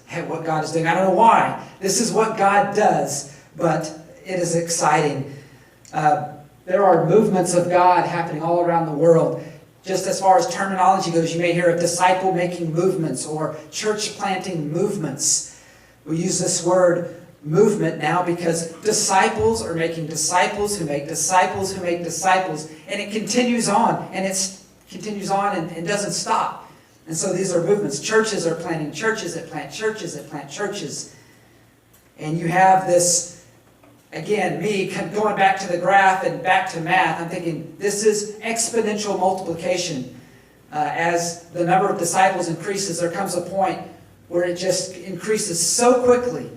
at what God is doing. I don't know why. This is what God does, but it is exciting. There are movements of God happening all around the world. Just as far as terminology goes, you may hear of disciple-making movements or church-planting movements. We use this word movement now because disciples are making disciples who make disciples who make disciples, and it continues on, and and doesn't stop. And so these are movements. Churches are planting churches that plant churches that plant churches. And you have this, again, me going back to the graph and back to math. I'm thinking this is exponential multiplication. As the number of disciples increases, there comes a point where it just increases so quickly.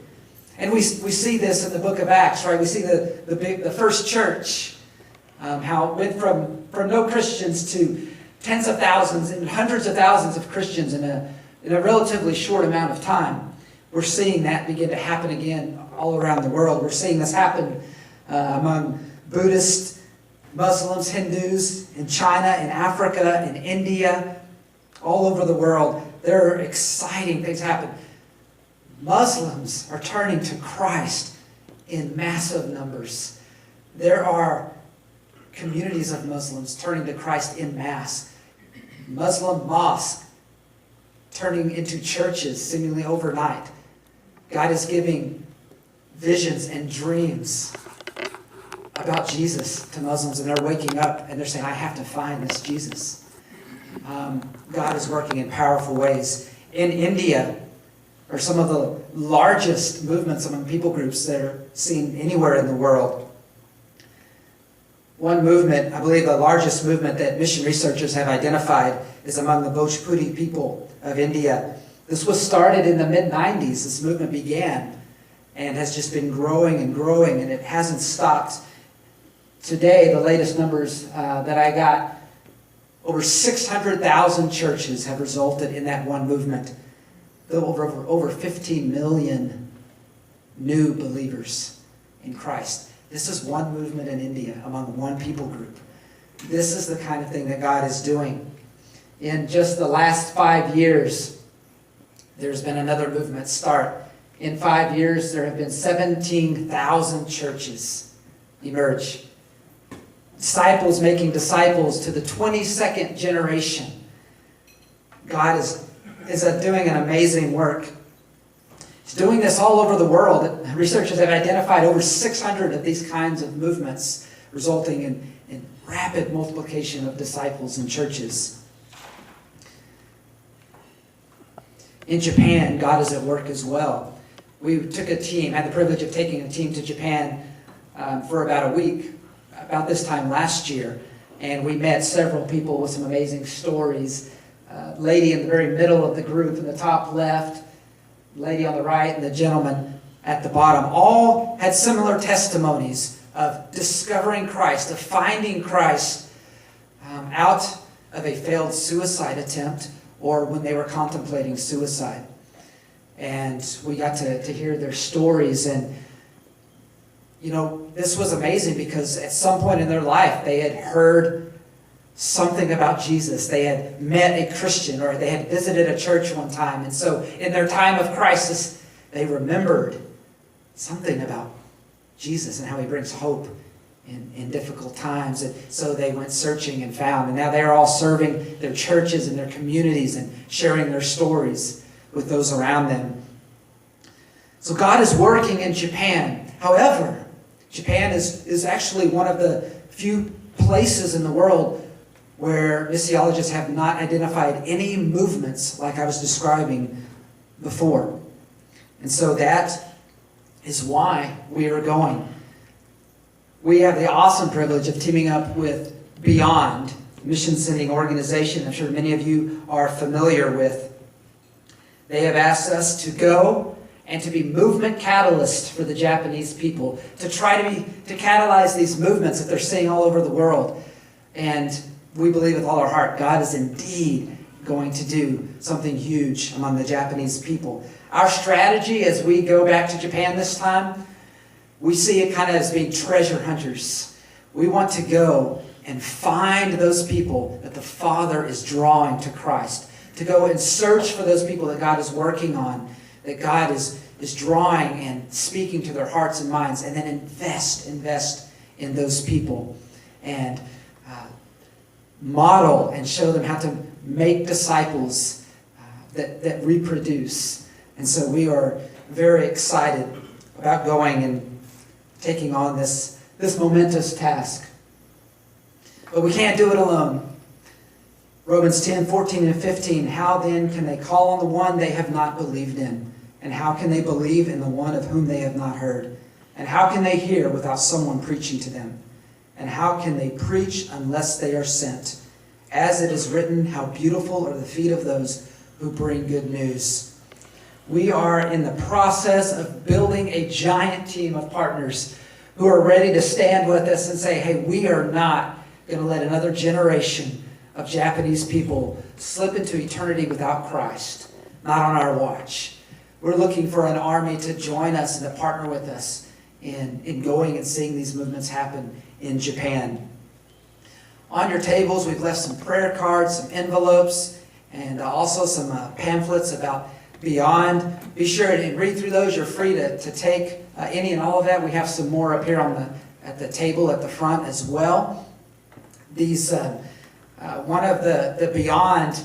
And we see this in the book of Acts, right? We see the first church, how it went from no Christians to tens of thousands and hundreds of thousands of Christians in a relatively short amount of time. We're seeing that begin to happen again all around the world. We're seeing this happen among Buddhists, Muslims, Hindus, in China, in Africa, in India, all over the world. There are exciting things happen. Muslims are turning to Christ in massive numbers. There are communities of Muslims turning to Christ in mass. Muslim mosques turning into churches seemingly overnight. God is giving visions and dreams about Jesus to Muslims, and they're waking up and they're saying, I have to find this Jesus. God is working in powerful ways. In India are some of the largest movements among people groups that are seen anywhere in the world. One movement, I believe the largest movement that mission researchers have identified, is among the Bhojpuri people of India. This was started in the mid-90s. This movement began and has just been growing and growing, and it hasn't stopped. Today, the latest numbers that I got, over 600,000 churches have resulted in that one movement. Over 15 million new believers in Christ. This is one movement in India among one people group. This is the kind of thing that God is doing. In just the last 5 years, there's been another movement start. In 5 years, there have been 17,000 churches emerge. Disciples making disciples to the 22nd generation. God is doing an amazing work. He's doing this all over the world. Researchers have identified over 600 of these kinds of movements, resulting in rapid multiplication of disciples and churches. In Japan, God is at work as well. We took a team, had the privilege of taking a team to Japan for about a week, about this time last year, and we met several people with some amazing stories. Lady in the very middle of the group in the top left, lady on the right, and the gentleman at the bottom, all had similar testimonies of discovering Christ, of finding Christ out of a failed suicide attempt or when they were contemplating suicide. And we got to hear their stories, and this was amazing because at some point in their life they had heard something about Jesus. They had met a Christian or they had visited a church one time. And so in their time of crisis, they remembered something about Jesus and how he brings hope in difficult times. And so they went searching and found. And now they're all serving their churches and their communities and sharing their stories with those around them. So God is working in Japan. However, Japan is actually one of the few places in the world where missiologists have not identified any movements like I was describing before. And so that is why we are going. We have the awesome privilege of teaming up with Beyond, mission sending organization I'm sure many of you are familiar with. They have asked us to go and to be movement catalysts for the Japanese people, to try to catalyze these movements that they're seeing all over the world. And we believe with all our heart, God is indeed going to do something huge among the Japanese people. Our strategy as we go back to Japan this time, we see it kind of as being treasure hunters. We want to go and find those people that the Father is drawing to Christ, to go and search for those people that God is working on, that God is drawing and speaking to their hearts and minds, and then invest in those people, and model and show them how to make disciples that reproduce. And so we are very excited about going and taking on this momentous task. But we can't do it alone. Romans 10:14 and 15, how then can they call on the one they have not believed in? And how can they believe in the one of whom they have not heard? And how can they hear without someone preaching to them? And how can they preach unless they are sent? As it is written, how beautiful are the feet of those who bring good news. We are in the process of building a giant team of partners who are ready to stand with us and say, hey, we are not going to let another generation of Japanese people slip into eternity without Christ. Not on our watch. We're looking for an army to join us and to partner with us in going and seeing these movements happen in Japan. On your tables, we've left some prayer cards, some envelopes, and also some pamphlets about Beyond. Be sure to read through those. You're free to take any and all of that. We have some more up here at the table at the front as well. These one of the Beyond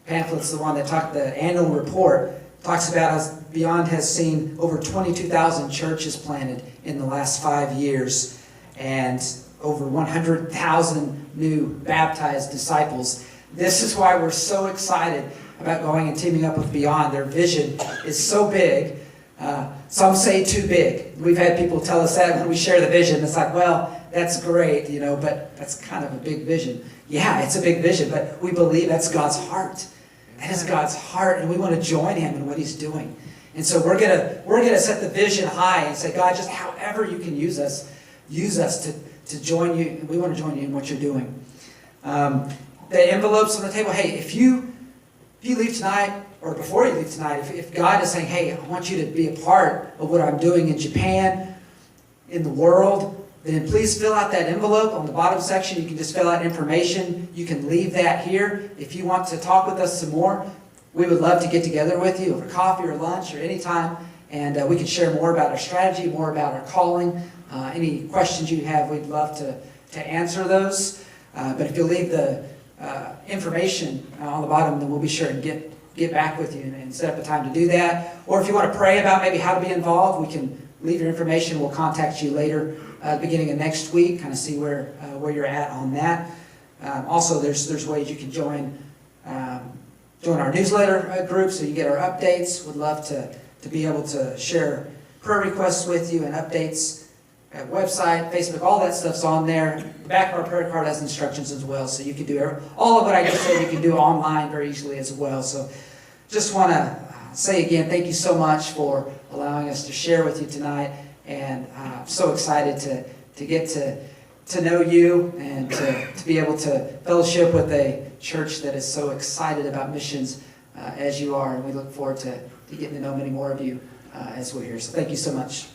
pamphlets, the one that the annual report, talks about how Beyond has seen over 22,000 churches planted in the last 5 years, and over 100,000 new baptized disciples. This is why we're so excited about going and teaming up with Beyond. Their vision is so big. Some say too big. We've had people tell us that when we share the vision. It's like, well, that's great, but that's kind of a big vision. Yeah, it's a big vision, but we believe that's God's heart. That is God's heart, and we want to join Him in what He's doing. And so we're gonna set the vision high and say, God, just however you can use us to join you. We want to join you in what you're doing. The envelopes on the table. Hey, if you leave tonight, or before you leave tonight, if God is saying, hey, I want you to be a part of what I'm doing in Japan, in the world, then please fill out that envelope. On the bottom section, you can just fill out information. You can leave that here. If you want to talk with us some more, we would love to get together with you over coffee or lunch or any time, and we can share more about our strategy, more about our calling. Any questions you have, we'd love to answer those. But if you'll leave the information on the bottom, then we'll be sure and get back with you and set up a time to do that. Or if you want to pray about maybe how to be involved, we can leave your information. We'll contact you later, beginning of next week, kind of see where you're at on that. Also, there's ways you can join our newsletter group so you get our updates. Would love to be able to share prayer requests with you and updates. Website, Facebook, all that stuff's on there. The back of our prayer card has instructions as well, so you can do all of what I just said. You can do online very easily as well. So, just want to say again, thank you so much for allowing us to share with you tonight, and I'm so excited to get to know you and to be able to fellowship with a church that is so excited about missions as you are, and we look forward to getting to know many more of you as we're here. So, thank you so much.